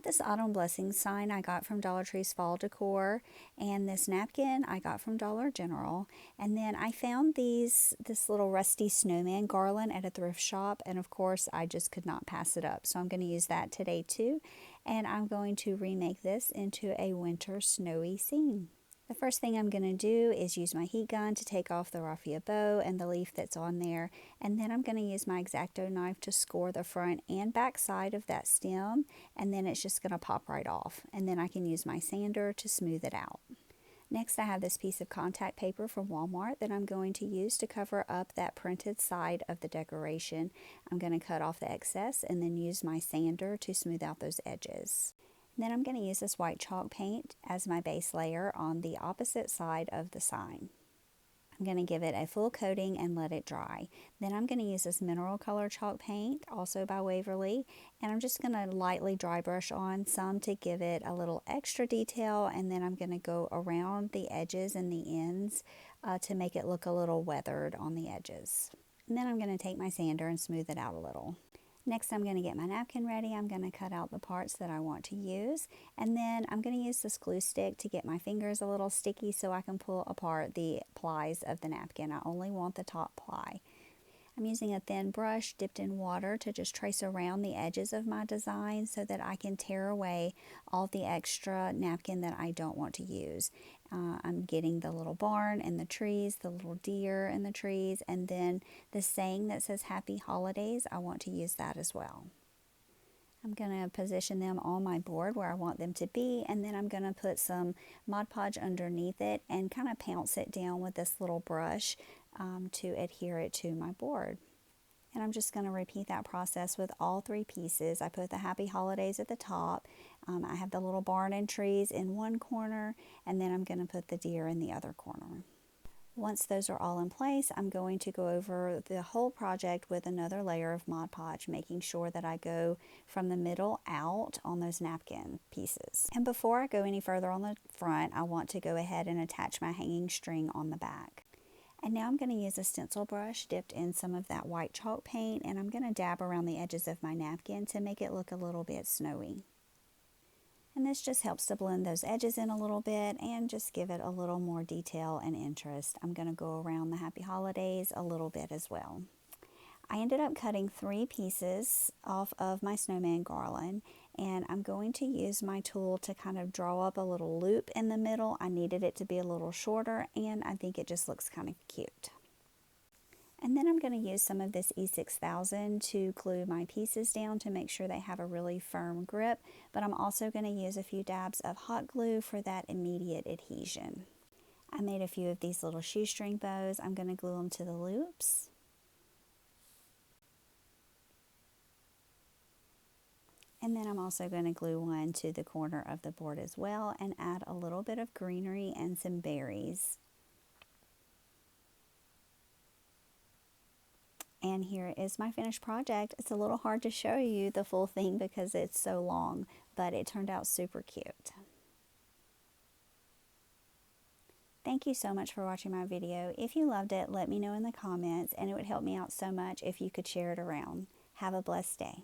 this autumn blessing sign I got from Dollar Tree's Fall Decor, and this napkin I got from Dollar General. And then I found this little rusty snowman garland at a thrift shop, and of course I just could not pass it up. So I'm going to use that today too, and I'm going to remake this into a winter snowy scene. The first thing I'm going to do is use my heat gun to take off the raffia bow and the leaf that's on there, and then I'm going to use my X-Acto knife to score the front and back side of that stem, and then it's just going to pop right off, and then I can use my sander to smooth it out. Next, I have this piece of contact paper from Walmart that I'm going to use to cover up that printed side of the decoration. I'm going to cut off the excess and then use my sander to smooth out those edges. Then I'm going to use this white chalk paint as my base layer on the opposite side of the sign. I'm going to give it a full coating and let it dry. Then I'm going to use this mineral color chalk paint, also by Waverly, and I'm just going to lightly dry brush on some to give it a little extra detail, and then I'm going to go around the edges and the ends to make it look a little weathered on the edges. And then I'm going to take my sander and smooth it out a little. Next, I'm going to get my napkin ready. I'm going to cut out the parts that I want to use, and then I'm going to use this glue stick to get my fingers a little sticky so I can pull apart the plies of the napkin. I only want the top ply. I'm using a thin brush dipped in water to just trace around the edges of my design so that I can tear away all the extra napkin that I don't want to use. I'm getting the little barn and the trees, the little deer and the trees, and then the saying that says Happy Holidays, I want to use that as well. I'm going to position them on my board where I want them to be, and then I'm going to put some Mod Podge underneath it and kind of pounce it down with this little brush to adhere it to my board. And I'm just going to repeat that process with all three pieces. I put the Happy Holidays at the top. I have the little barn and trees in one corner, and then I'm going to put the deer in the other corner. Once those are all in place, I'm going to go over the whole project with another layer of Mod Podge, making sure that I go from the middle out on those napkin pieces. And before I go any further on the front, I want to go ahead and attach my hanging string on the back. And now I'm going to use a stencil brush dipped in some of that white chalk paint, and I'm going to dab around the edges of my napkin to make it look a little bit snowy. And this just helps to blend those edges in a little bit and just give it a little more detail and interest. I'm going to go around the Happy Holidays a little bit as well. I ended up cutting 3 pieces off of my snowman garland, and I'm going to use my tool to kind of draw up a little loop in the middle. I needed it to be a little shorter, and I think it just looks kind of cute. And then I'm going to use some of this E6000 to glue my pieces down to make sure they have a really firm grip, but I'm also going to use a few dabs of hot glue for that immediate adhesion. I made a few of these little shoestring bows. I'm going to glue them to the loops. And then I'm also going to glue one to the corner of the board as well and add a little bit of greenery and some berries. And here is my finished project. It's a little hard to show you the full thing because it's so long, but it turned out super cute. Thank you so much for watching my video. If you loved it, let me know in the comments, and it would help me out so much if you could share it around. Have a blessed day.